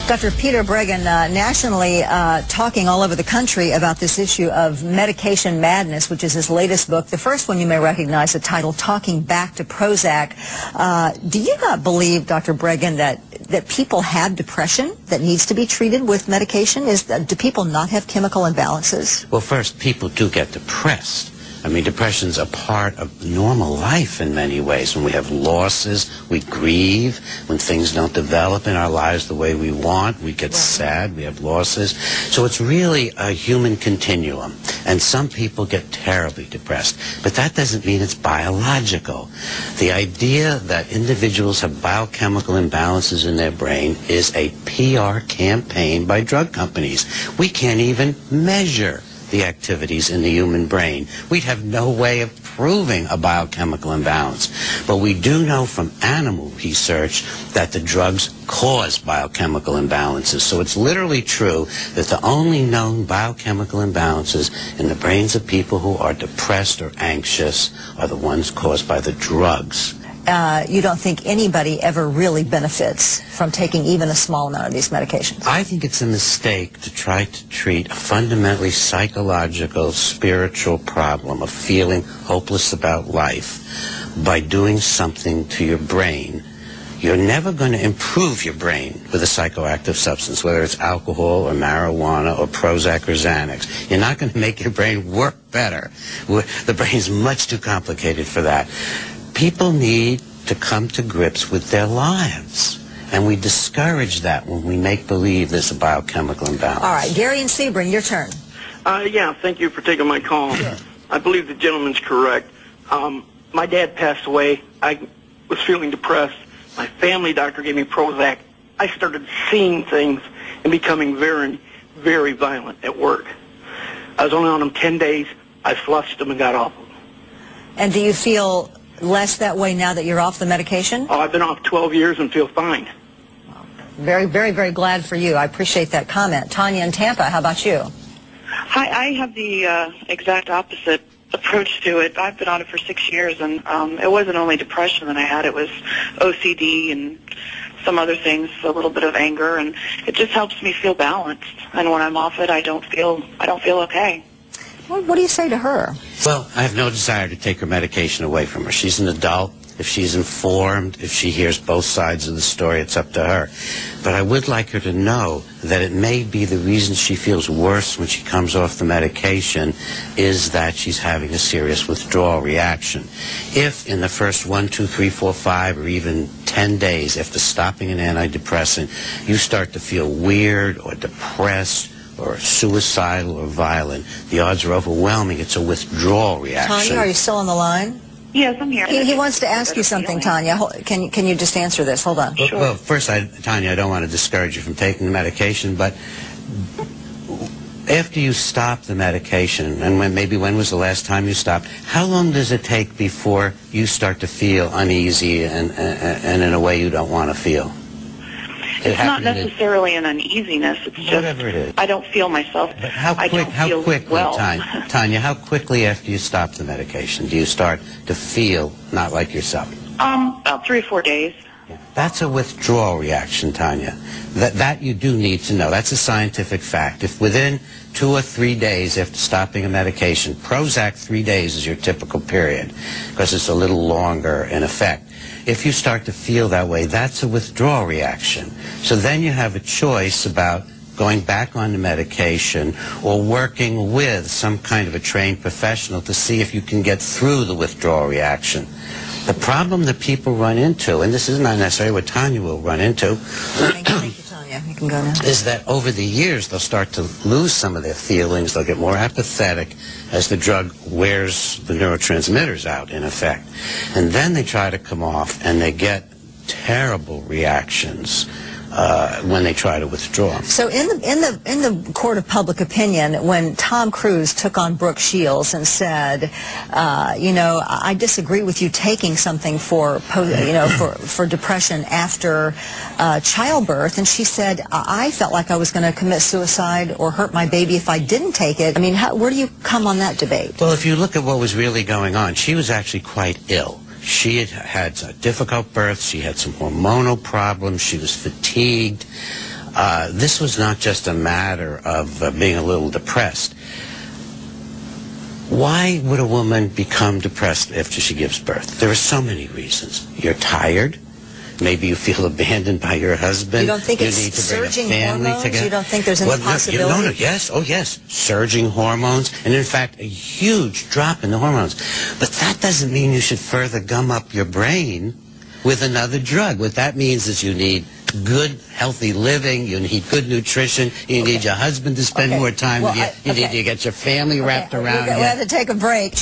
Dr. פיטר Breggen, nationally talking all over the country about this issue of medication madness, which is his latest book. The first one you may recognize, the title, Talking Back to Prozac. Do you not believe, Dr. Breggen, that people have depression that needs to be treated with medication? Do people not have chemical imbalances? Well, first, people do get depressed. I mean, depression's a part of normal life in many ways. When we have losses, we grieve. When things don't develop in our lives the way we want, we get sad, we have losses. So it's really a human continuum. And some people get terribly depressed. But that doesn't mean it's biological. The idea that individuals have biochemical imbalances in their brain is a PR campaign by drug companies. We can't even measure the activities in the human brain. We'd have no way of proving a biochemical imbalance. But we do know from animal research that the drugs cause biochemical imbalances. So it's literally true that the only known biochemical imbalances in the brains of people who are depressed or anxious are the ones caused by the drugs. You don't think anybody ever really benefits from taking even a small amount of these medications? I think it's a mistake to try to treat a fundamentally psychological, spiritual problem of feeling hopeless about life by doing something to your brain. You're never going to improve your brain with a psychoactive substance, whether it's alcohol or marijuana or Prozac or Xanax. You're not going to make your brain work better. The brain's much too complicated for that. People need to come to grips with their lives, and we discourage that when we make believe there's a biochemical imbalance. All right, Gary and Sebring, your turn. Yeah, thank you for taking my call. Sure. I believe the gentleman's correct. My dad passed away. I was feeling depressed. My family doctor gave me Prozac. I started seeing things and becoming very, very violent at work. I was only on them 10 days. I flushed them and got off them. And do you feel less that way now that you're off the medication? Oh, I've been off 12 years and feel fine. Very, very, very glad for you. I appreciate that comment. Tanya in Tampa, how about you? Hi, I have the exact opposite approach to it. I've been on it for 6 years, and it wasn't only depression that I had. It was OCD and some other things, a little bit of anger, and it just helps me feel balanced. And when I'm off it, I don't feel okay. What do you say to her? Well, I have no desire to take her medication away from her. She's an adult. If she's informed, if she hears both sides of the story, it's up to her. But I would like her to know that it may be the reason she feels worse when she comes off the medication is that she's having a serious withdrawal reaction. If in the first 1, 2, 3, 4, 5, or even 10 days after stopping an antidepressant, you start to feel weird or depressed or suicidal or violent, the odds are overwhelming. It's a withdrawal reaction. Tanya, are you still on the line? Yes, I'm here. He wants to ask you something, Tanya. Can you just answer this? Hold on. Sure. Well, first, Tanya, I don't want to discourage you from taking the medication, but after you stop the medication, and when was the last time you stopped, how long does it take before you start to feel uneasy and in a way you don't want to feel? It's not necessarily an uneasiness. It's just whatever it is. I don't feel myself. But how quickly, well. Tanya, how quickly after you stop the medication do you start to feel not like yourself? About 3 or 4 days. That's a withdrawal reaction, Tanya. That you do need to know. That's a scientific fact. If within 2 or 3 days after stopping a medication, Prozac 3 days is your typical period because it's a little longer in effect. If you start to feel that way, that's a withdrawal reaction. So then you have a choice about going back on the medication or working with some kind of a trained professional to see if you can get through the withdrawal reaction. The problem that people run into, and this is not necessarily what Tanya will run into, Thank you, Tanya. You can go now. is that over the years they'll start to lose some of their feelings. They'll get more apathetic as the drug wears the neurotransmitters out, in effect. And then they try to come off, and they get terrible reactions when they try to withdraw. So in the court of public opinion, when Tom Cruise took on Brooke Shields and said, I disagree with you taking something for depression after childbirth, and she said, I felt like I was going to commit suicide or hurt my baby if I didn't take it. I mean, where do you come on that debate? Well, if you look at what was really going on, she was actually quite ill. She had a difficult birth. She had some hormonal problems. She was fatigued. This was not just a matter of being a little depressed. Why would a woman become depressed after she gives birth? There are so many reasons. You're tired. Maybe you feel abandoned by your husband. You don't think it's need to bring a surging family hormones? together. You don't think there's any possibility? No, yes, oh yes, surging hormones, and in fact, a huge drop in the hormones. But that doesn't mean you should further gum up your brain with another drug. What that means is you need good, healthy living, you need good nutrition, you need your husband to spend more time with you, you need to get your family wrapped around you. We have to take a break.